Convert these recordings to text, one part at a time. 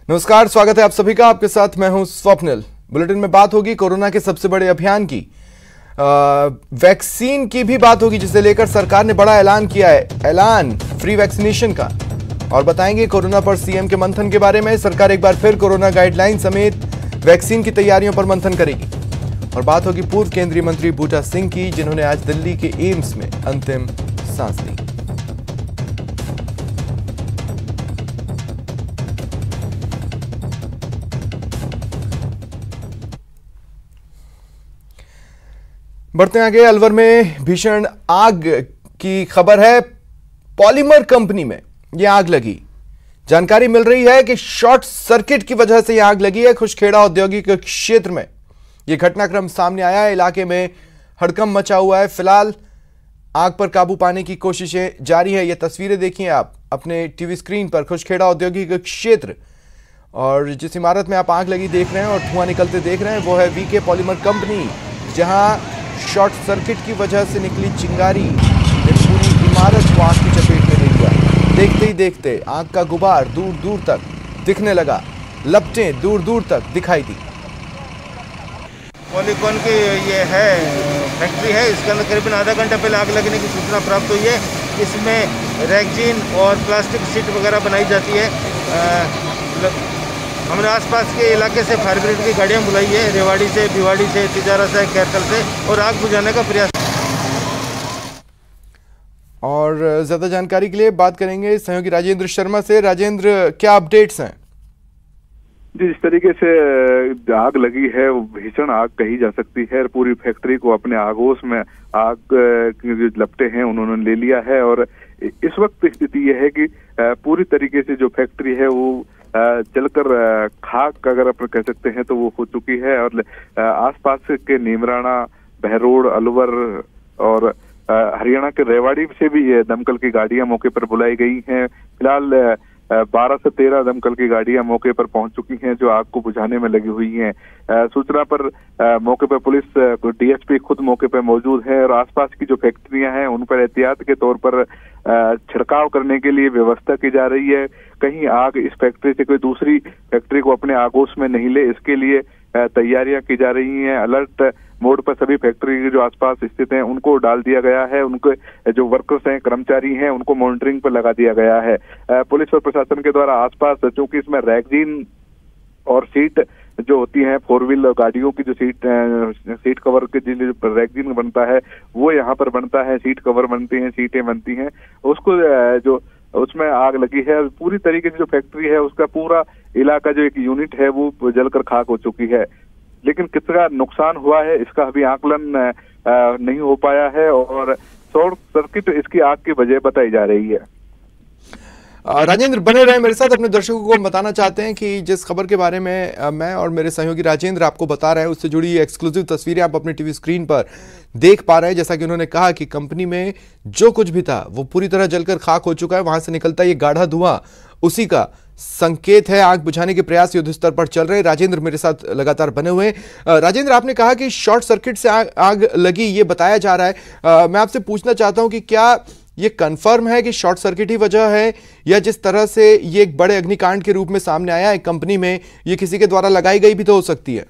नमस्कार, स्वागत है आप सभी का। आपके साथ मैं हूं स्वप्निल। बुलेटिन में बात होगी कोरोना के सबसे बड़े अभियान की, वैक्सीन की भी बात होगी, जिसे लेकर सरकार ने बड़ा ऐलान किया है, ऐलान फ्री वैक्सीनेशन का। और बताएंगे कोरोना पर सीएम के मंथन के बारे में। सरकार एक बार फिर कोरोना गाइडलाइन समेत वैक्सीन की तैयारियों पर मंथन करेगी। और बात होगी पूर्व केंद्रीय मंत्री बूटा सिंह की, जिन्होंने आज दिल्ली के एम्स में अंतिम सांस ली। बढ़ते आगे, अलवर में भीषण आग की खबर है। पॉलीमर कंपनी में यह आग लगी। जानकारी मिल रही है कि शॉर्ट सर्किट की वजह से यह आग लगी है खुशखेड़ा औद्योगिक क्षेत्र में। यह घटनाक्रम सामने आया है। इलाके में हड़कंप मचा हुआ है। फिलहाल आग पर काबू पाने की कोशिशें जारी है। ये तस्वीरें देखिए आप अपने टीवी स्क्रीन पर। खुशखेड़ा औद्योगिक क्षेत्र, और जिस इमारत में आप आग लगी देख रहे हैं और धुआं निकलते देख रहे हैं, वो है वीके पॉलीमर कंपनी, जहां शॉर्ट सर्किट की वजह से निकली चिंगारी ने पूरी इमारत को आग की चपेट में ले लिया। देखते ही देखते आग का गुबार दूर दूर तक दिखने लगा। लपटें दूर दूर तक दिखाई दी। पॉलीकॉन की ये है फैक्ट्री है, इसके अंदर करीबन आधा घंटा पहले आग लगने की सूचना प्राप्त हुई है। इसमें रैगजीन और प्लास्टिक शीट वगैरह बनाई जाती है। हमने आसपास के इलाके से फायर ब्रिगेड की गाड़ियां बुलाई है, रेवाड़ी से, भिवाड़ी से, तिजारा से, कैरकल से, और आग बुझाने का प्रयास। और ज्यादा जानकारी के लिए बात करेंगे सहयोगी राजेंद्र शर्मा से। राजेंद्र, क्या अपडेट्स हैं? जी, जिस तरीके से आग लगी है वो भीषण आग कही जा सकती है। पूरी फैक्ट्री को अपने आगोश में आग की जो लपटे हैं उन्होंने ले लिया है। और इस वक्त स्थिति यह है कि पूरी तरीके से जो फैक्ट्री है वो जलकर खाक अगर अपन कह सकते हैं तो वो हो चुकी है। और आसपास के नीमराणा, बहरोड, अलवर और हरियाणा के रेवाड़ी से भी दमकल की गाड़ियां मौके पर बुलाई गई हैं। फिलहाल 12 से 13 दमकल की गाड़ियां मौके पर पहुंच चुकी हैं जो आग को बुझाने में लगी हुई हैं। सूचना पर मौके पर पुलिस, डीएसपी खुद मौके पर मौजूद है और आसपास की जो फैक्ट्रियां हैं उन पर एहतियात के तौर पर छिड़काव करने के लिए व्यवस्था की जा रही है। कहीं आग इस फैक्ट्री से कोई दूसरी फैक्ट्री को अपने आगोश में नहीं ले, इसके लिए तैयारियां की जा रही हैं। अलर्ट मोड पर सभी फैक्ट्री के जो आसपास स्थित हैं उनको डाल दिया गया है। उनके जो वर्कर्स हैं, कर्मचारी हैं, उनको मॉनिटरिंग पर लगा दिया गया है। पुलिस और प्रशासन के द्वारा आसपास, चूंकि इसमें रैगजीन और सीट जो होती हैं, 4 व्हील गाड़ियों की जो सीट कवर के जो रैगजीन बनता है वो यहाँ पर बनता है, सीट कवर बनती हैं, सीटें बनती हैं, उसको जो उसमें आग लगी है। पूरी तरीके से जो फैक्ट्री है उसका पूरा इलाका जो एक यूनिट है वो जलकर खाक हो चुकी है। लेकिन कितना नुकसान हुआ है इसका अभी आकलन नहीं हो पाया है और शॉर्ट सर्किट इसकी आग की वजह बताई जा रही है। राजेंद्र बने रहे मेरे साथ। अपने दर्शकों को हम बताना चाहते हैं कि जिस खबर के बारे में मैं और मेरे सहयोगी राजेंद्र आपको बता रहे हैं उससे जुड़ी एक्सक्लूसिव तस्वीरें आप अपने टीवी स्क्रीन पर देख पा रहे हैं। जैसा कि उन्होंने कहा कि कंपनी में जो कुछ भी था वो पूरी तरह जलकर खाक हो चुका है। वहां से निकलता ये गाढ़ा धुआं उसी का संकेत है। आग बुझाने के प्रयास युद्ध स्तर पर चल रहे। राजेंद्र मेरे साथ लगातार बने हुए हैं। राजेंद्र, आपने कहा कि शॉर्ट सर्किट से आग लगी, ये बताया जा रहा है। मैं आपसे पूछना चाहता हूं कि क्या ये कंफर्म है कि शॉर्ट सर्किट ही वजह है, या जिस तरह से ये एक बड़े अग्निकांड के रूप में सामने आया है कंपनी में, ये किसी के द्वारा लगाई गई भी तो हो सकती है?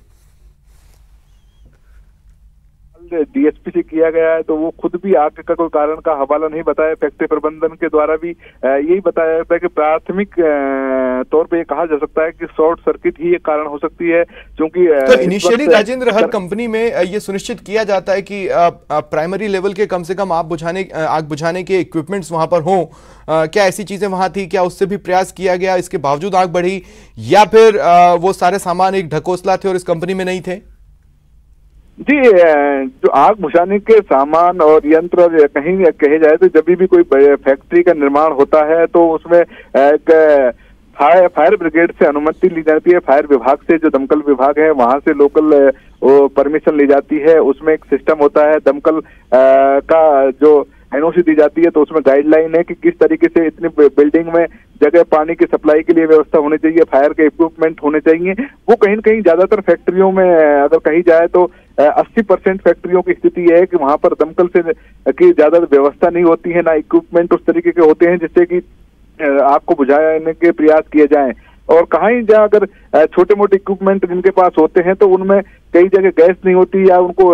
डीएसपी से किया गया है तो वो खुद भी आग का कोई कारण का हवाला नहीं बताया। फैक्ट्री प्रबंधन के द्वारा भी यही बताया जाता है कि प्राथमिक तौर पे ये कहा जा सकता है कि शॉर्ट सर्किट ही एक कारण हो सकती है, क्योंकि तो इनिशियली राजेंद्र हर कंपनी में ये सुनिश्चित किया जाता है कि प्राइमरी लेवल के कम से कम आग बुझाने के इक्विपमेंट्स वहां पर हों। क्या ऐसी चीजें वहां थी? क्या उससे भी प्रयास किया गया, इसके बावजूद आग बढ़ी, या फिर वो सारे सामान एक ढकोसला थे और इस कंपनी में नहीं थे? जी, जो आग बुझाने के सामान और यंत्र कहीं कहे जाए तो जब भी कोई फैक्ट्री का निर्माण होता है तो उसमें एक फायर ब्रिगेड से अनुमति ली जाती है। फायर विभाग से, जो दमकल विभाग है वहां से लोकल परमिशन ली जाती है। उसमें एक सिस्टम होता है दमकल का, जो एनओसी दी जाती है तो उसमें गाइडलाइन है कि किस तरीके से इतनी बिल्डिंग में जगह पानी की सप्लाई के लिए व्यवस्था होनी चाहिए, फायर के इक्विपमेंट होने चाहिए। वो कहीं न कहीं ज्यादातर फैक्ट्रियों में अगर कही जाए तो 80% फैक्ट्रियों की स्थिति है कि वहां पर दमकल से की ज्यादा व्यवस्था नहीं होती है, ना इक्विपमेंट उस तरीके के होते हैं जिससे कि आग को बुझाने के प्रयास किए जाएं। और कहाँ ही जहाँ अगर छोटे मोटे इक्विपमेंट जिनके पास होते हैं तो उनमें कई जगह गैस नहीं होती या उनको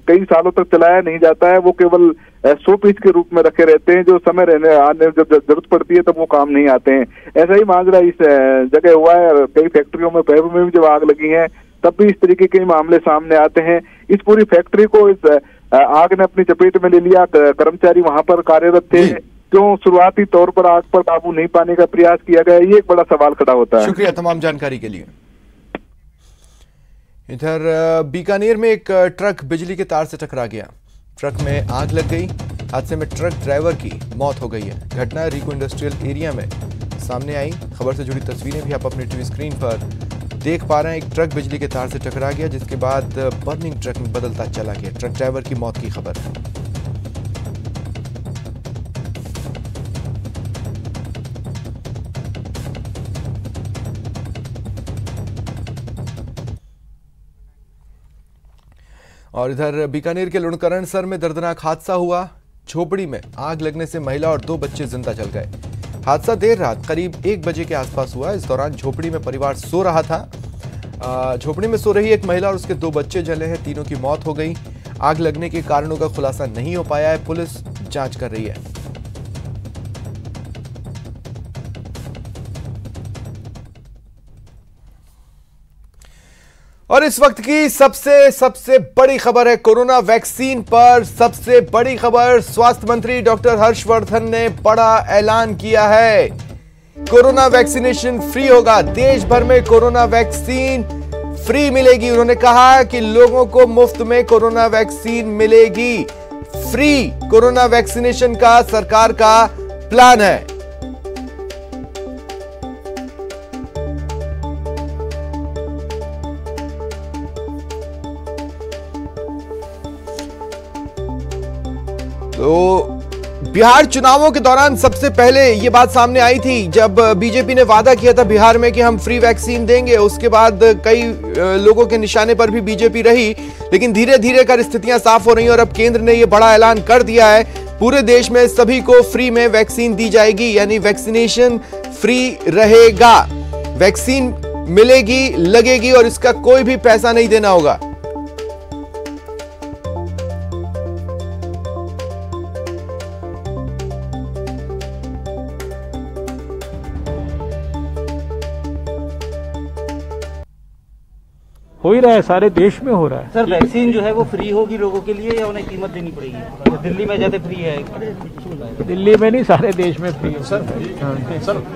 कई सालों तक चलाया नहीं जाता है, वो केवल 100 पीस के रूप में रखे रहते हैं, जो समय रहने आने जब जरूरत पड़ती है तब वो काम नहीं आते हैं। ऐसा ही माजरा इस जगह हुआ है। कई फैक्ट्रियों में पहले में भी जब आग लगी है तब भी इस तरीके के मामले सामने आते हैं। इस पूरी फैक्ट्री को इस आग ने अपनी चपेट में ले लिया। कर्मचारी वहां पर कार्यरत थे, क्यों शुरुआती तौर पर आग पर काबू नहीं पाने का प्रयास किया गया, ये एक बड़ा सवाल खड़ा होता है। शुक्रिया तमाम जानकारी के लिए। इधर बीकानेर में एक ट्रक बिजली के तार से टकरा गया, ट्रक में आग लग गई। हादसे में ट्रक ड्राइवर की मौत हो गई है। घटना रिको इंडस्ट्रियल एरिया में सामने आई। खबर से जुड़ी तस्वीरें भी आप अपनी टीवी स्क्रीन पर देख पा रहे हैं। एक ट्रक बिजली के तार से टकरा गया, जिसके बाद बर्निंग ट्रक में बदलता चला गया। ट्रक ड्राइवर की मौत की खबर है। और इधर बीकानेर के लुणकरणसर में दर्दनाक हादसा हुआ। झोपड़ी में आग लगने से महिला और 2 बच्चे जिंदा जल गए। हादसा देर रात करीब 1 बजे के आसपास हुआ। इस दौरान झोपड़ी में परिवार सो रहा था। झोपड़ी में सो रही एक महिला और उसके 2 बच्चे जले हैं। तीनों की मौत हो गई। आग लगने के कारणों का खुलासा नहीं हो पाया है। पुलिस जांच कर रही है। और इस वक्त की सबसे बड़ी खबर है कोरोना वैक्सीन पर। सबसे बड़ी खबर, स्वास्थ्य मंत्री डॉक्टर हर्षवर्धन ने बड़ा ऐलान किया है। कोरोना वैक्सीनेशन फ्री होगा। देश भर में कोरोना वैक्सीन फ्री मिलेगी। उन्होंने कहा कि लोगों को मुफ्त में कोरोना वैक्सीन मिलेगी। फ्री कोरोना वैक्सीनेशन का सरकार का प्लान है। तो बिहार चुनावों के दौरान सबसे पहले यह बात सामने आई थी जब बीजेपी ने वादा किया था बिहार में कि हम फ्री वैक्सीन देंगे। उसके बाद कई लोगों के निशाने पर भी बीजेपी रही, लेकिन धीरे धीरे कर स्थितियां साफ हो रही हैं और अब केंद्र ने यह बड़ा ऐलान कर दिया है। पूरे देश में सभी को फ्री में वैक्सीन दी जाएगी, यानी वैक्सीनेशन फ्री रहेगा। वैक्सीन मिलेगी, लगेगी और इसका कोई भी पैसा नहीं देना होगा। हो ही रहा है, सारे देश में हो रहा है। सर वैक्सीन जो है वो फ्री होगी लोगों के लिए या उन्हें कीमत देनी पड़ेगी? दिल्ली में ज्यादा फ्री है? दिल्ली में नहीं, सारे देश में फ्री है। सर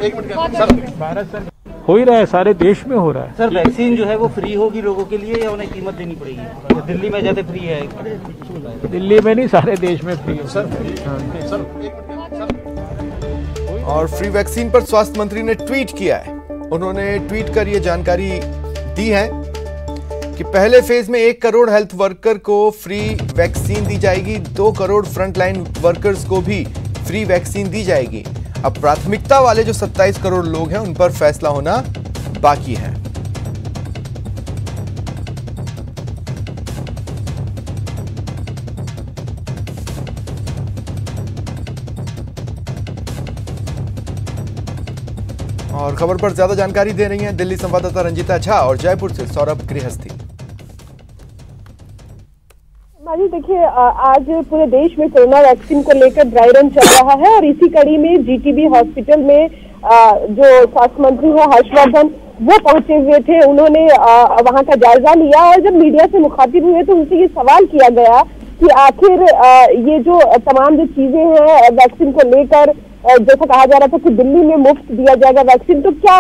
एक मिनट सर, भारत सर हो ही रहा है, सारे देश में हो रहा है। सर वैक्सीन जो है वो फ्री होगी लोगों के लिए या उन्हें कीमत देनी पड़ेगी? दिल्ली में ज्यादा फ्री है? दिल्ली में नहीं, सारे देश में फ्री है। और फ्री वैक्सीन पर स्वास्थ्य मंत्री ने ट्वीट किया है। उन्होंने ट्वीट कर यह जानकारी दी है कि पहले फेज में 1 करोड़ हेल्थ वर्कर को फ्री वैक्सीन दी जाएगी। 2 करोड़ फ्रंटलाइन वर्कर्स को भी फ्री वैक्सीन दी जाएगी। अब प्राथमिकता वाले जो 27 करोड़ लोग हैं उन पर फैसला होना बाकी है। और खबर पर ज्यादा जानकारी दे रही हैं दिल्ली संवाददाता रंजीता झा और जयपुर से सौरभ गृहस्थी। देखिए, आज पूरे देश में कोरोना वैक्सीन को लेकर ड्राई रन चल रहा है और इसी कड़ी में जीटीबी हॉस्पिटल में जो स्वास्थ्य मंत्री है हर्षवर्धन, वो पहुंचे हुए थे। उन्होंने वहां का जायजा लिया और जब मीडिया से मुखातिब हुए तो उनसे ये सवाल किया गया कि आखिर ये जो तमाम जो चीजें हैं वैक्सीन को लेकर, जैसा कहा जा रहा था कि दिल्ली में मुफ्त दिया जाएगा वैक्सीन, तो क्या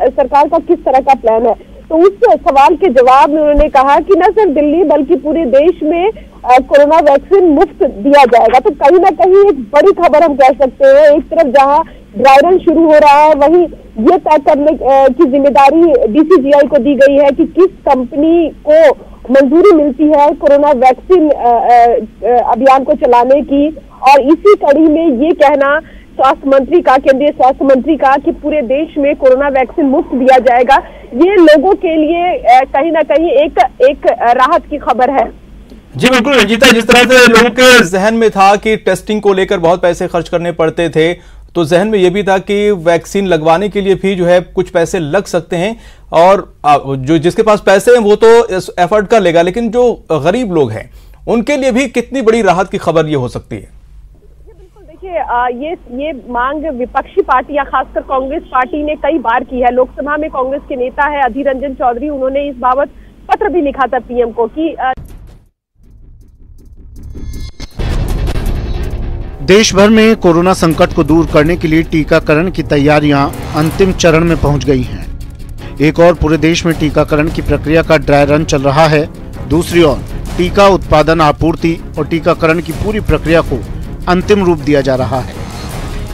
सरकार का किस तरह का प्लान है? तो उस सवाल के जवाब में उन्होंने कहा कि न सिर्फ दिल्ली बल्कि पूरे देश में कोरोना वैक्सीन मुफ्त दिया जाएगा। तो कहीं ना कहीं एक बड़ी खबर हम कह सकते हैं। एक तरफ जहां ड्राई रन शुरू हो रहा है, वहीं ये तय करने की जिम्मेदारी डीसीजीआई को दी गई है कि किस कंपनी को मंजूरी मिलती है कोरोना वैक्सीन अभियान को चलाने की। और इसी कड़ी में ये कहना स्वास्थ्य मंत्री का, केंद्रीय स्वास्थ्य मंत्री का, कि पूरे देश में कोरोना वैक्सीन मुफ्त दिया जाएगा, ये लोगों के लिए कहीं ना कहीं एक राहत की खबर है। जी बिल्कुल रंजीता, जिस तरह से लोगों के जहन में था कि टेस्टिंग को लेकर बहुत पैसे खर्च करने पड़ते थे, तो जहन में ये भी था कि वैक्सीन लगवाने के लिए भी जो है कुछ पैसे लग सकते हैं, और जो जिसके पास पैसे हैं वो तो एफर्ट कर लेगा, लेकिन जो गरीब लोग हैं उनके लिए भी कितनी बड़ी राहत की खबर ये हो सकती है। ये मांग विपक्षी पार्टी या खासकर कांग्रेस पार्टी ने कई बार की है। लोकसभा में कांग्रेस के नेता है अधीर रंजन चौधरी, उन्होंने इस बाबत पत्र भी लिखा था पीएम को कि देश भर में कोरोना संकट को दूर करने के लिए टीकाकरण की तैयारियां अंतिम चरण में पहुंच गई हैं। एक और पूरे देश में टीकाकरण की प्रक्रिया का ड्राई रन चल रहा है, दूसरी ओर टीका उत्पादन, आपूर्ति और टीकाकरण की पूरी प्रक्रिया को अंतिम रूप दिया जा रहा है।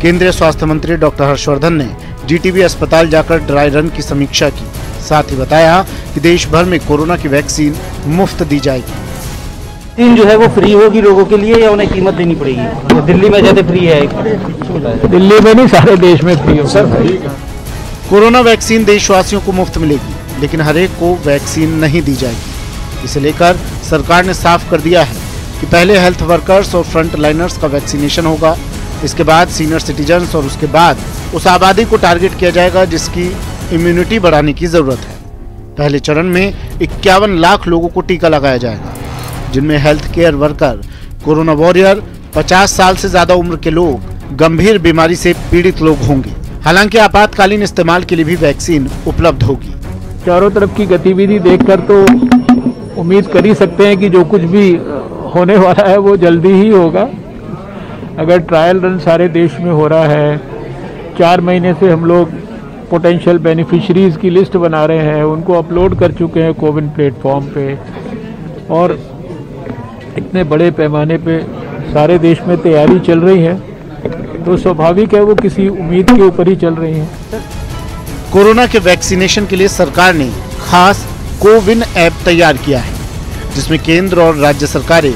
केंद्रीय स्वास्थ्य मंत्री डॉक्टर हर्षवर्धन ने जीटीबी अस्पताल जाकर ड्राई रन की समीक्षा की, साथ ही बताया कि देश भर में कोरोना की वैक्सीन मुफ्त दी जाएगी। वैक्सीन जो है वो फ्री होगी लोगों के लिए या उन्हें कीमत देनी पड़ेगी? दिल्ली में जैसे फ्री है, दिल्ली में नहीं सारे देश में फ्री होगा। कोरोना वैक्सीन देशवासियों को मुफ्त मिलेगी, लेकिन हर एक को वैक्सीन नहीं दी जाएगी। इसे लेकर सरकार ने साफ कर दिया है कि पहले हेल्थ वर्कर्स और फ्रंट लाइनर्स का वैक्सीनेशन होगा, इसके बाद सीनियर सिटीजन्स और उसके बाद उस आबादी को टारगेट किया जाएगा जिसकी इम्यूनिटी बढ़ाने की जरूरत है। पहले चरण में 51 लाख लोगों को टीका लगाया जाएगा, जिनमें health care worker, corona warrior, 50 साल से ज्यादा उम्र के लोग, गंभीर बीमारी से पीड़ित लोग होंगे। हालांकि आपातकालीन इस्तेमाल के लिए भी वैक्सीन उपलब्ध होगी। चारों तरफ की गतिविधि देखकर तो उम्मीद कर ही सकते हैं कि जो कुछ भी होने वाला है वो जल्दी ही होगा। अगर ट्रायल रन सारे देश में हो रहा है, 4 महीने से हम लोग पोटेंशियल बेनिफिशरीज की लिस्ट बना रहे हैं, उनको अपलोड कर चुके हैं कोविन प्लेटफॉर्म पे, और इतने बड़े पैमाने पे सारे देश में तैयारी चल रही है, तो स्वाभाविक है वो किसी उम्मीद के ऊपर ही चल रही है। कोरोना के वैक्सीनेशन के लिए सरकार ने खास कोविन ऐप तैयार किया है, जिसमें केंद्र और राज्य सरकारें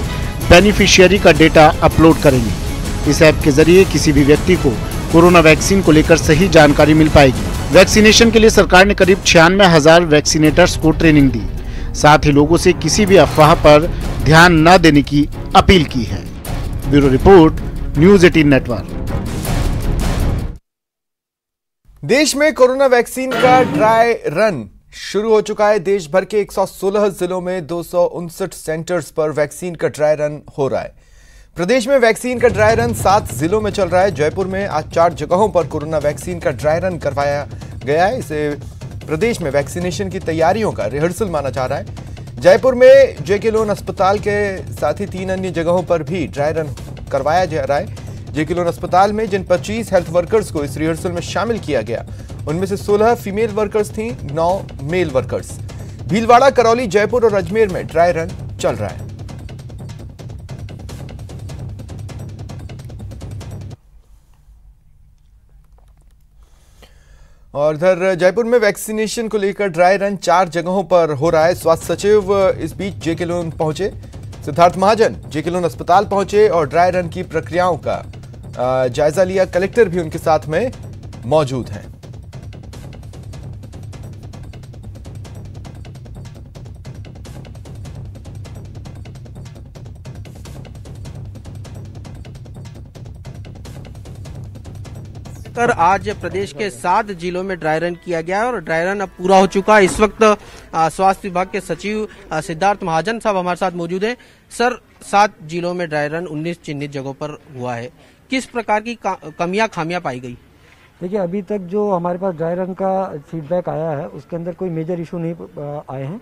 बेनिफिशियरी का डेटा अपलोड करेंगी। इस ऐप के जरिए किसी भी व्यक्ति को कोरोना वैक्सीन को लेकर सही जानकारी मिल पाएगी। वैक्सीनेशन के लिए सरकार ने करीब 96,000 वैक्सीनेटर्स को ट्रेनिंग दी, साथ ही लोगों से किसी भी अफवाह पर ध्यान न देने की अपील की है। Bureau report, news 18 network. देश में कोरोना वैक्सीन का ड्राई रन शुरू हो चुका है। देश भर के 116 जिलों में 259 सेंटर्स पर वैक्सीन का ड्राई रन हो रहा है। प्रदेश में वैक्सीन का ड्राई रन 7 जिलों में चल रहा है। जयपुर में आज 4 जगहों पर कोरोना वैक्सीन का ड्राई रन करवाया गया है। इसे प्रदेश में वैक्सीनेशन की तैयारियों का रिहर्सल माना जा रहा है। जयपुर में जेके लोन अस्पताल के साथ ही 3 अन्य जगहों पर भी ड्राई रन करवाया जा रहा है। जेके लोन अस्पताल में जिन 25 हेल्थ वर्कर्स को इस रिहर्सल में शामिल किया गया, उनमें से 16 फीमेल वर्कर्स थीं, 9 मेल वर्कर्स। भीलवाड़ा, करौली, जयपुर और अजमेर में ड्राई रन चल रहा है। और इधर जयपुर में वैक्सीनेशन को लेकर ड्राई रन 4 जगहों पर हो रहा है। स्वास्थ्य सचिव इस बीच जेके लोन पहुंचे। सिद्धार्थ महाजन जेके लोन अस्पताल पहुंचे और ड्राई रन की प्रक्रियाओं का जायजा लिया। कलेक्टर भी उनके साथ में मौजूद हैं। आज प्रदेश के 7 जिलों में ड्राई रन किया गया है और ड्राई रन अब पूरा हो चुका है। इस वक्त स्वास्थ्य विभाग के सचिव सिद्धार्थ महाजन साहब हमारे साथ मौजूद हैं। सर, 7 जिलों में ड्राई रन 19 चिन्हित जगहों पर हुआ है, किस प्रकार की कमियां खामियां पाई गई? देखिए, अभी तक जो हमारे पास ड्राई रन का फीडबैक आया है उसके अंदर कोई मेजर इशू नहीं आए हैं।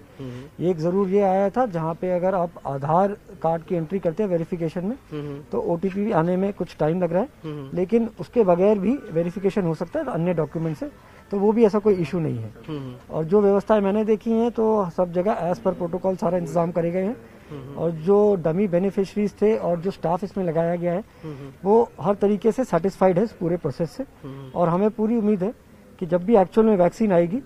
एक जरूर ये आया था जहाँ पे अगर आप आधार कार्ड की एंट्री करते हैं वेरिफिकेशन में तो ओटीपी आने में कुछ टाइम लग रहा है, लेकिन उसके बगैर भी वेरिफिकेशन हो सकता है अन्य डॉक्यूमेंट से, तो वो भी ऐसा कोई इशू नहीं है। और जो व्यवस्थाएं मैंने देखी हैं तो सब जगह एज पर प्रोटोकॉल सारा इंतजाम करे गए हैं, और जो डमी बेनिफिशरीज थे और जो स्टाफ इसमें लगाया गया है वो हर तरीके से सेटिस्फाइड है इस पूरे प्रोसेस से। और हमें पूरी उम्मीद है कि जब भी एक्चुअल में वैक्सीन आएगी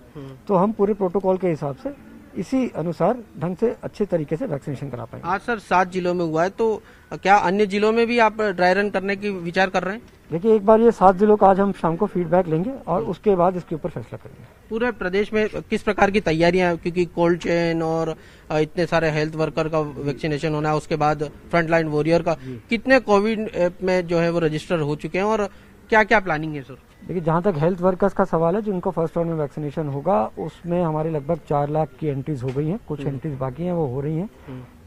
तो हम पूरे प्रोटोकॉल के हिसाब से इसी अनुसार ढंग से अच्छे तरीके से वैक्सीनेशन करा पाएंगे। आज सर 7 जिलों में हुआ है, तो क्या अन्य जिलों में भी आप ड्राई रन करने की विचार कर रहे हैं? देखिए, एक बार ये 7 जिलों का आज हम शाम को फीडबैक लेंगे और उसके बाद इसके ऊपर फैसला करेंगे। पूरे प्रदेश में किस प्रकार की तैयारियां हैं, क्योंकि कोल्ड चेन और इतने सारे हेल्थ वर्कर का वैक्सीनेशन होना है, उसके बाद फ्रंट लाइन वॉरियर का, कितने कोविड में जो है वो रजिस्टर हो चुके हैं और क्या क्या प्लानिंग है सर? देखिए, जहाँ तक हेल्थ वर्कर्स का सवाल है, जिनको फर्स्ट राउंड में वैक्सीनेशन होगा उसमें हमारे लगभग 4 लाख की एंट्रीज हो गई हैं। कुछ एंट्रीज बाकी हैं, वो हो रही हैं।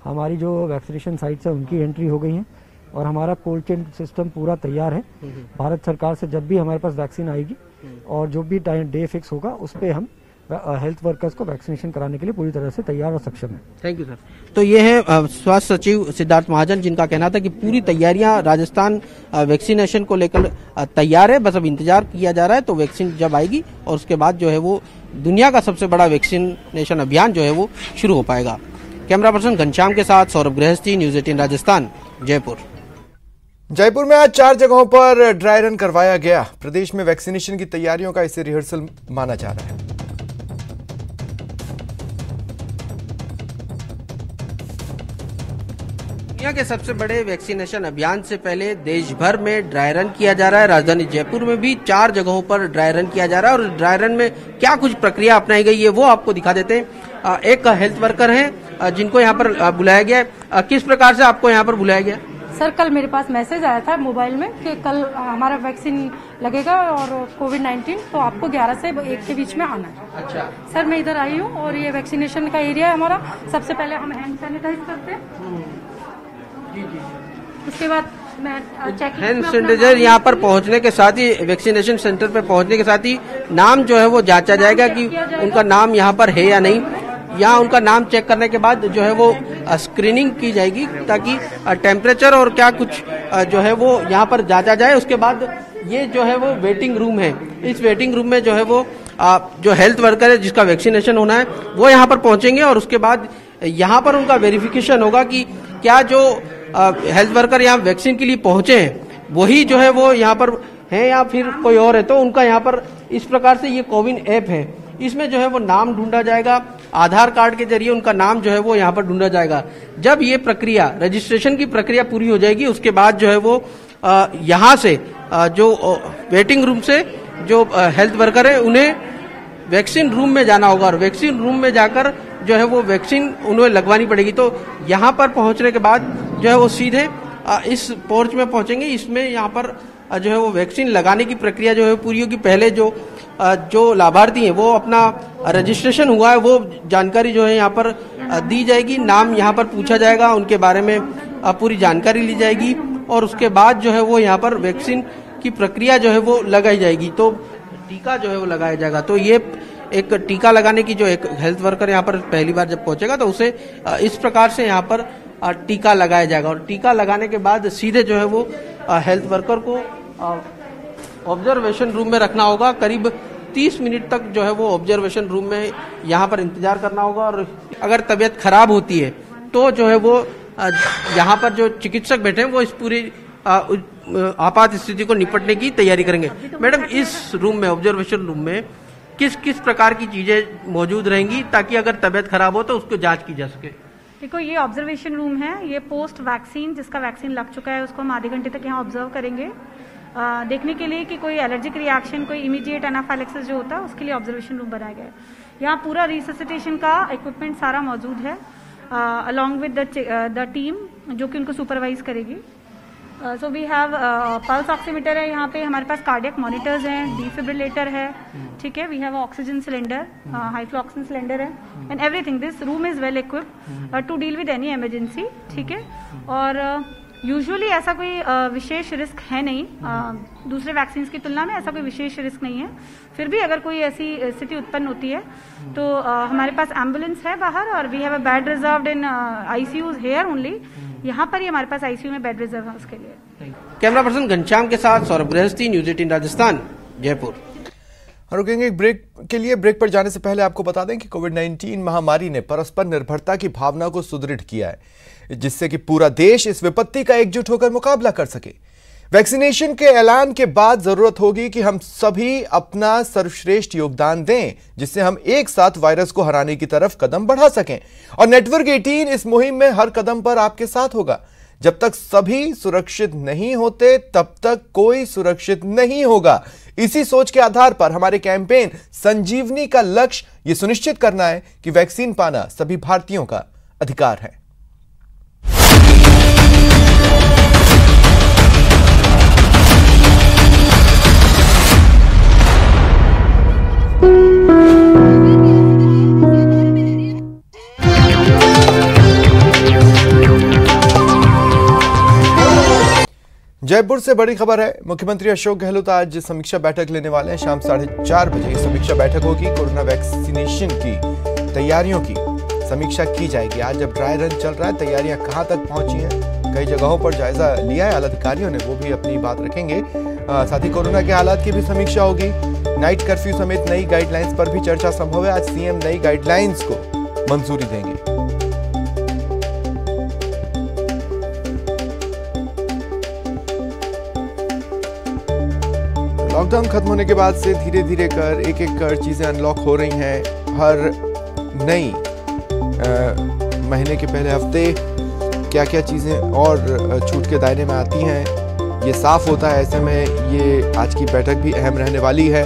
हमारी जो वैक्सीनेशन साइट्स है उनकी एंट्री हो गई है और हमारा कोल्ड चेन सिस्टम पूरा तैयार है। भारत सरकार से जब भी हमारे पास वैक्सीन आएगी और जो भी डे फिक्स होगा उस पर हम हेल्थ वर्कर्स को वैक्सीनेशन कराने के लिए पूरी तरह से तैयार और सक्षम है। Thank you sir. तो ये है स्वास्थ्य सचिव सिद्धार्थ महाजन, जिनका कहना था कि पूरी तैयारियां राजस्थान वैक्सीनेशन को लेकर तैयार है, बस अब इंतजार किया जा रहा है। तो वैक्सीन जब आएगी और उसके बाद जो है वो दुनिया का सबसे बड़ा वैक्सीनेशन अभियान जो है वो शुरू हो पाएगा। कैमरा पर्सन घनश्याम के साथ सौरभ गृहस्थी, न्यूज 18 राजस्थान, जयपुर। जयपुर में आज 4 जगहों पर ड्राई रन करवाया गया। प्रदेश में वैक्सीनेशन की तैयारियों का इसे रिहर्सल माना जा रहा है। दुनिया के सबसे बड़े वैक्सीनेशन अभियान से पहले देश भर में ड्राई रन किया जा रहा है। राजधानी जयपुर में भी 4 जगहों पर ड्राई रन किया जा रहा है और ड्राई रन में क्या कुछ प्रक्रिया अपनाई गई है वो आपको दिखा देते हैं। एक हेल्थ वर्कर हैं जिनको यहाँ पर बुलाया गया है। किस प्रकार से आपको यहाँ पर बुलाया गया? सर, कल मेरे पास मैसेज आया था मोबाइल में कि कल हमारा वैक्सीन लगेगा और कोविड-19, तो आपको 11 से 1 के बीच में आना है। अच्छा सर, मैं इधर आई हूँ और ये वैक्सीनेशन का एरिया है हमारा। सबसे पहले हम हैंड सैनिटाइज करते हैं, उसके बाद मैं चेक हैंड सैनिटाइजर यहाँ पर पहुँचने के साथ ही, वैक्सीनेशन सेंटर पर पहुँचने के साथ ही नाम जो है वो जांचा जाएगा कि उनका नाम यहाँ पर है या नहीं। यहाँ उनका नाम चेक करने के बाद जो है वो स्क्रीनिंग की जाएगी ताकि टेम्परेचर और क्या कुछ जो है वो यहाँ पर जांचा जाए। उसके बाद ये जो है वो वेटिंग रूम है। इस वेटिंग रूम में जो है वो जो हेल्थ वर्कर है जिसका वैक्सीनेशन होना है वो यहाँ पर पहुँचेंगे और उसके बाद यहाँ पर उनका वेरिफिकेशन होगा कि क्या जो हेल्थ वर्कर यहाँ वैक्सीन के लिए पहुंचे हैं वही जो है वो यहाँ पर हैं या फिर कोई और है। तो उनका यहाँ पर इस प्रकार से ये कोविन ऐप है, इसमें जो है वो नाम ढूंढा जाएगा। आधार कार्ड के जरिए उनका नाम जो है वो यहाँ पर ढूंढा जाएगा। जब ये प्रक्रिया, रजिस्ट्रेशन की प्रक्रिया पूरी हो जाएगी उसके बाद जो है वो यहाँ से जो वेटिंग रूम से जो हेल्थ वर्कर है उन्हें वैक्सीन रूम में जाना होगा और वैक्सीन रूम में जाकर जो है वो वैक्सीन उन्हें लगवानी पड़ेगी। तो यहाँ पर पहुँचने के बाद जो है वो सीधे इस पोर्च में पहुँचेंगे। इसमें यहाँ पर जो है वो वैक्सीन लगाने की प्रक्रिया जो है पूरी होगी। पहले जो लाभार्थी हैं वो अपना रजिस्ट्रेशन हुआ है वो जानकारी जो है यहाँ पर दी जाएगी। नाम यहाँ पर पूछा जाएगा, उनके बारे में पूरी जानकारी ली जाएगी और उसके बाद जो है वो यहाँ पर वैक्सीन की प्रक्रिया जो है वो लगाई जाएगी। तो टीका जो है वो लगाया जाएगा। तो ये एक टीका लगाने की जो एक हेल्थ वर्कर यहाँ पर पहली बार जब पहुंचेगा तो उसे इस प्रकार से यहाँ पर टीका लगाया जाएगा और टीका लगाने के बाद सीधे जो है वो हेल्थ वर्कर को ऑब्जर्वेशन रूम में रखना होगा। करीब 30 मिनट तक जो है वो ऑब्जर्वेशन रूम में यहाँ पर इंतजार करना होगा और अगर तबीयत खराब होती है तो जो है वो यहाँ पर जो चिकित्सक बैठे हैं वो इस पूरी आपात स्थिति को निपटने की तैयारी करेंगे। मैडम, इस रूम में, ऑब्जर्वेशन रूम में किस किस प्रकार की चीजें मौजूद रहेंगी ताकि अगर तबीयत खराब हो तो उसको जांच की जा सके? देखो, ये ऑब्जर्वेशन रूम है। ये पोस्ट वैक्सीन, जिसका वैक्सीन लग चुका है, उसको हम आधे घंटे तक यहाँ ऑब्जर्व करेंगे देखने के लिए कि कोई एलर्जिक रिएक्शन, कोई इमीडिएट एनाफाइलेक्सिस जो होता है उसके लिए ऑब्जर्वेशन रूम बनाया गया है। यहाँ पूरा रिससिटेशन का इक्विपमेंट सारा मौजूद है अलॉन्ग विद द टीम जो कि उनको सुपरवाइज करेगी। So we have pulse oximeter है यहाँ पे, हमारे पास कार्डियक मॉनिटर्स हैं, डिफिब्रिलेटर है, ठीक है, we have oxygen cylinder, high flow oxygen cylinder है and everything. This room is well equipped to deal with any emergency, ठीक है। और यूजुअली ऐसा कोई विशेष रिस्क है नहीं, दूसरे वैक्सीन की तुलना में ऐसा कोई विशेष रिस्क नहीं है। फिर भी अगर कोई ऐसी स्थिति उत्पन्न होती है तो हमारे पास एम्बुलेंस है बाहर और we have a bed reserved in ICUs here only. यहाँ पर ही हमारे पास आईसीयू में बेड रिजर्व है उसके लिए। कैमरा पर्सन घनश्याम के साथ सौरभ गृहस्थी, न्यूज 18 राजस्थान, जयपुर। रुकेंगे ब्रेक के लिए। ब्रेक पर जाने से पहले आपको बता दें कि कोविड-19 महामारी ने परस्पर निर्भरता की भावना को सुदृढ़ किया है, जिससे कि पूरा देश इस विपत्ति का एकजुट होकर मुकाबला कर सके। वैक्सीनेशन के ऐलान के बाद जरूरत होगी कि हम सभी अपना सर्वश्रेष्ठ योगदान दें, जिससे हम एक साथ वायरस को हराने की तरफ कदम बढ़ा सकें। और नेटवर्क 18 इस मुहिम में हर कदम पर आपके साथ होगा। जब तक सभी सुरक्षित नहीं होते तब तक कोई सुरक्षित नहीं होगा। इसी सोच के आधार पर हमारे कैंपेन संजीवनी का लक्ष्य यह सुनिश्चित करना है कि वैक्सीन पाना सभी भारतीयों का अधिकार है। जयपुर से बड़ी खबर है। मुख्यमंत्री अशोक गहलोत आज समीक्षा बैठक लेने वाले हैं। शाम 4:30 बजे समीक्षा बैठक होगी। कोरोना वैक्सीनेशन की तैयारियों की समीक्षा की जाएगी। आज जब ड्राई रन चल रहा है, तैयारियां कहां तक पहुंची हैं, कई जगहों पर जायजा लिया है अधिकारियों ने, वो भी अपनी बात रखेंगे। साथ ही कोरोना के हालात की भी समीक्षा होगी। नाइट कर्फ्यू समेत नई गाइडलाइंस पर भी चर्चा संभव है। आज सीएम नई गाइडलाइंस को मंजूरी देंगे। लॉकडाउन खत्म होने के बाद से धीरे धीरे कर एक कर चीजें अनलॉक हो रही हैं। हर नई महीने के पहले हफ्ते क्या क्या चीजें और छूट के दायरे में आती हैं, ये साफ होता है। ऐसे में ये आज की बैठक भी अहम रहने वाली है।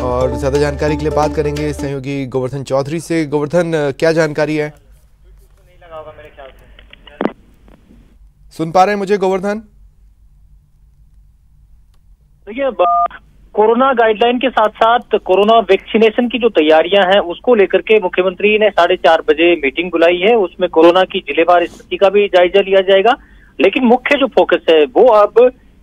और ज्यादा जानकारी के लिए बात करेंगे सहयोगी गोवर्धन चौधरी से। गोवर्धन, क्या जानकारी है? सुन पा रहे हैं मुझे गोवर्धन? देखिए, कोरोना गाइडलाइन के साथ साथ कोरोना वैक्सीनेशन की जो तैयारियां हैं उसको लेकर के मुख्यमंत्री ने 4:30 बजे मीटिंग बुलाई है। उसमें कोरोना की जिलेवार स्थिति का भी जायजा लिया जाएगा, लेकिन मुख्य जो फोकस है वो अब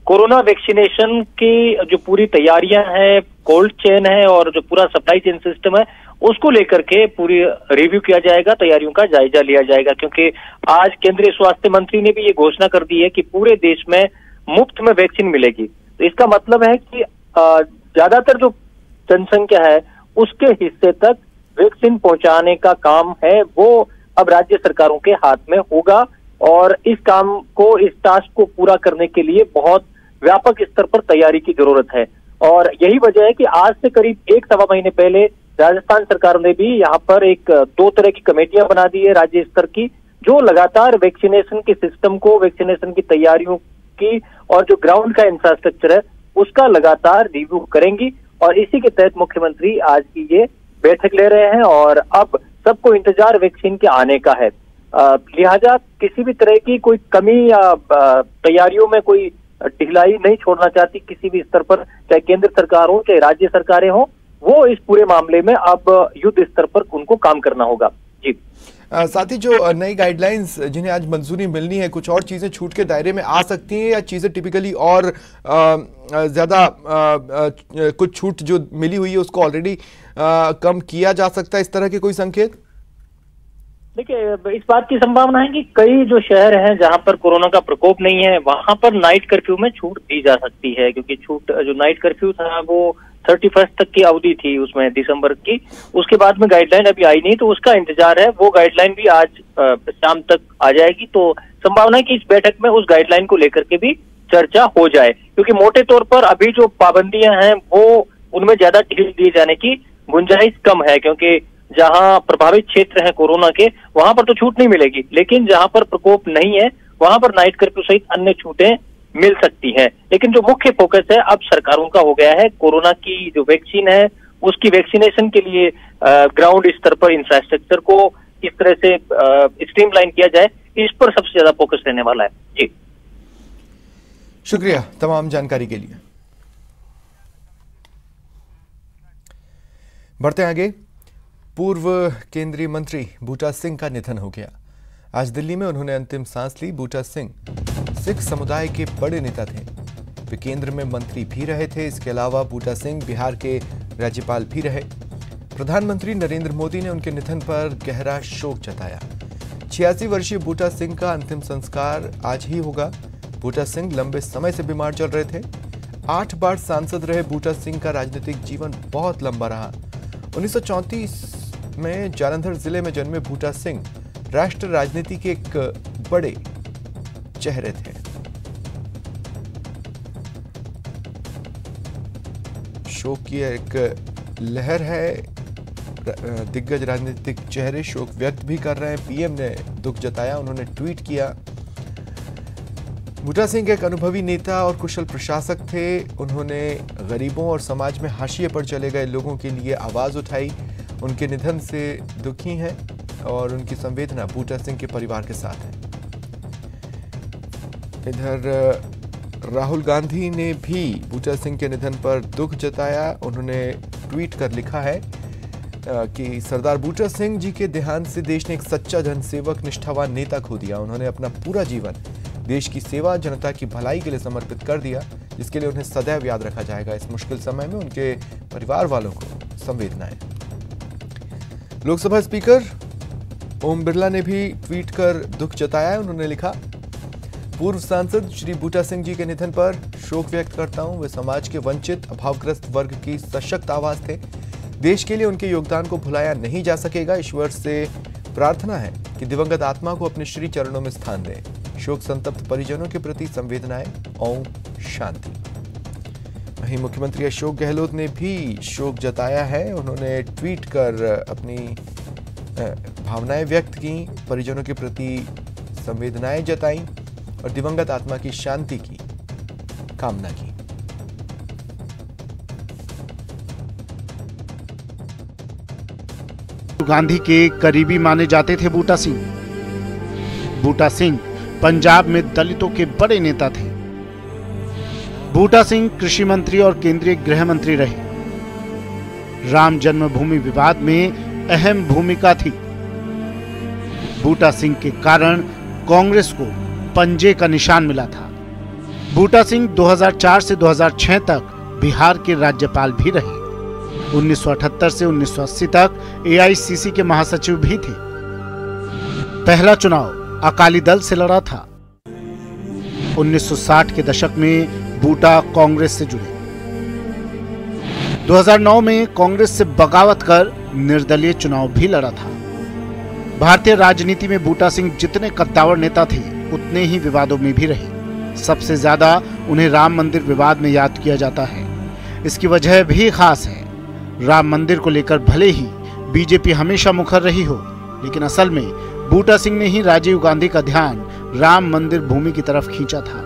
कोरोना वैक्सीनेशन की जो पूरी तैयारियां हैं, कोल्ड चेन है और जो पूरा सप्लाई चेन सिस्टम है उसको लेकर के पूरी रिव्यू किया जाएगा, तैयारियों का जायजा लिया जाएगा। क्योंकि आज केंद्रीय स्वास्थ्य मंत्री ने भी ये घोषणा कर दी है कि पूरे देश में मुफ्त में वैक्सीन मिलेगी। तो इसका मतलब है कि ज्यादातर जो जनसंख्या है उसके हिस्से तक वैक्सीन पहुंचाने का काम है वो अब राज्य सरकारों के हाथ में होगा। और इस काम को, इस टास्क को पूरा करने के लिए बहुत व्यापक स्तर पर तैयारी की जरूरत है। और यही वजह है कि आज से करीब 1-1.25 महीने पहले राजस्थान सरकार ने भी यहाँ पर 2 तरह की कमेटियां बना दी है राज्य स्तर की, जो लगातार वैक्सीनेशन के सिस्टम को, वैक्सीनेशन की तैयारियों की और जो ग्राउंड का इंफ्रास्ट्रक्चर है उसका लगातार रिव्यू करेंगी। और इसी के तहत मुख्यमंत्री आज की ये बैठक ले रहे हैं। और अब सबको इंतजार वैक्सीन के आने का है, लिहाजा किसी भी तरह की कोई कमी या तैयारियों में कोई ढिलाई नहीं छोड़ना चाहती किसी भी स्तर पर, चाहे केंद्र सरकार हो चाहे राज्य सरकारें हो। वो इस पूरे मामले में अब युद्ध स्तर पर उनको काम करना होगा। जी, साथ ही जो नई गाइडलाइंस जिन्हें आज मंजूरी मिलनी है, कुछ और चीजें छूट के दायरे में आ सकती हैं या चीजें टिपिकली और ज्यादा कुछ छूट जो मिली हुई है उसको ऑलरेडी कम किया जा सकता है, इस तरह के कोई संकेत? देखिए, इस बात की संभावना है कि कई जो शहर हैं जहां पर कोरोना का प्रकोप नहीं है वहां पर नाइट कर्फ्यू में छूट दी जा सकती है। क्योंकि छूट जो नाइट कर्फ्यू था वो 31 तक की अवधि थी उसमें, दिसंबर की। उसके बाद में गाइडलाइन अभी आई नहीं, तो उसका इंतजार है। वो गाइडलाइन भी आज शाम तक आ जाएगी। तो संभावना है कि इस बैठक में उस गाइडलाइन को लेकर के भी चर्चा हो जाए। क्योंकि मोटे तौर पर अभी जो पाबंदियां हैं वो उनमें ज्यादा ढील दिए जाने की गुंजाइश कम है। क्योंकि जहां प्रभावित क्षेत्र है कोरोना के, वहां पर तो छूट नहीं मिलेगी, लेकिन जहां पर प्रकोप नहीं है वहां पर नाइट कर्फ्यू सहित अन्य छूटें मिल सकती है। लेकिन जो मुख्य फोकस है अब सरकारों का हो गया है कोरोना की जो वैक्सीन है उसकी वैक्सीनेशन के लिए ग्राउंड स्तर पर इंफ्रास्ट्रक्चर को किस तरह से स्ट्रीमलाइन किया जाए, इस पर सबसे ज्यादा फोकस रहने वाला है। जी, शुक्रिया तमाम जानकारी के लिए। बढ़ते आगे। पूर्व केंद्रीय मंत्री बूटा सिंह का निधन हो गया। आज दिल्ली में उन्होंने अंतिम सांस ली। बूटा सिंह सिख समुदाय के बड़े नेता थे। वे केंद्र में मंत्री भी रहे थे। इसके अलावा बूटा सिंह बिहार के राज्यपाल भी रहे। प्रधानमंत्री नरेंद्र मोदी ने उनके निधन पर गहरा शोक जताया। 86 वर्षीय बूटा सिंह का अंतिम संस्कार आज ही होगा। बूटा सिंह लंबे समय से बीमार चल रहे थे। 8 बार सांसद रहे बूटा सिंह का राजनीतिक जीवन बहुत लंबा रहा। 1934 में जालंधर जिले में जन्मे बूटा सिंह राष्ट्र राजनीति के एक बड़े चेहरे थे। शोक की एक लहर है। दिग्गज राजनीतिक चेहरे शोक व्यक्त भी कर रहे हैं। पीएम ने दुख जताया, उन्होंने ट्वीट किया। बूटा सिंह एक अनुभवी नेता और कुशल प्रशासक थे। उन्होंने गरीबों और समाज में हाशिए पर चले गए लोगों के लिए आवाज उठाई। उनके निधन से दुखी हैं और उनकी संवेदना बूटा सिंह के परिवार के साथ है। इधर राहुल गांधी ने भी बूटा सिंह के निधन पर दुख जताया। उन्होंने ट्वीट कर लिखा है कि सरदार बूटा सिंह जी के देहांत से देश ने एक सच्चा जनसेवक, निष्ठावान नेता खो दिया। उन्होंने अपना पूरा जीवन देश की सेवा, जनता की भलाई के लिए समर्पित कर दिया, जिसके लिए उन्हें सदैव याद रखा जाएगा। इस मुश्किल समय में उनके परिवार वालों को संवेदनाएं। लोकसभा स्पीकर ओम बिरला ने भी ट्वीट कर दुख जताया है। उन्होंने लिखा, पूर्व सांसद श्री बूटा सिंह जी के निधन पर शोक व्यक्त करता हूं। वे समाज के वंचित, अभावग्रस्त वर्ग की सशक्त आवाज थे। देश के लिए उनके योगदान को भुलाया नहीं जा सकेगा। ईश्वर से प्रार्थना है कि दिवंगत आत्मा को अपने श्री चरणों में स्थान दें। शोक संतप्त परिजनों के प्रति संवेदनाएं। ओम शांति। वहीं मुख्यमंत्री अशोक गहलोत ने भी शोक जताया है। उन्होंने ट्वीट कर अपनी भावनाएं व्यक्त की, परिजनों के प्रति संवेदनाएं जताई और दिवंगत आत्मा की शांति की कामना की। गांधी के करीबी माने जाते थे बूटा सिंह। बूटा सिंह पंजाब में दलितों के बड़े नेता थे। बूटा सिंह कृषि मंत्री और केंद्रीय गृह मंत्री रहे। राम जन्मभूमि विवाद में अहम भूमिका थी। बूटा सिंह के कारण कांग्रेस को पंजे का निशान मिला था। बूटा सिंह 2004 से 2006 तक बिहार के राज्यपाल भी रहे। 1978 से 1980 तक AICC के महासचिव भी थे। पहला चुनाव अकाली दल से लड़ा था। 1960 के दशक में बूटा कांग्रेस से जुड़े। 2009 में कांग्रेस से बगावत कर निर्दलीय चुनाव भी लड़ा था। भारतीय राजनीति में बूटा सिंह जितने कद्दावर नेता थे, उतने ही विवादों में भी रहे। सबसे ज्यादा उन्हें राम मंदिर विवाद में याद किया जाता है। इसकी वजह भी खास है। राम मंदिर को लेकर भले ही बीजेपी हमेशा मुखर रही हो, लेकिन असल में बूटा सिंह ने ही राजीव गांधी का ध्यान राम मंदिर भूमि की तरफ खींचा था।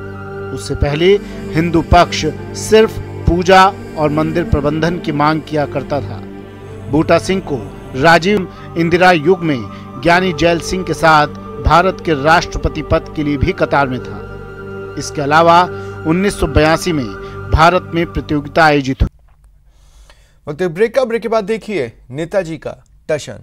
उससे पहले हिंदू पक्ष सिर्फ पूजा और मंदिर प्रबंधन की मांग किया करता था। बूटा सिंह को राजीव इंदिरा युग में ज्ञानी जैल सिंह के साथ भारत के राष्ट्रपति पद के लिए भी कतार में था। इसके अलावा 1982 में भारत में प्रतियोगिता आयोजित हुई। वक्त ब्रेक का। ब्रेक के बाद देखिए नेताजी का टशन।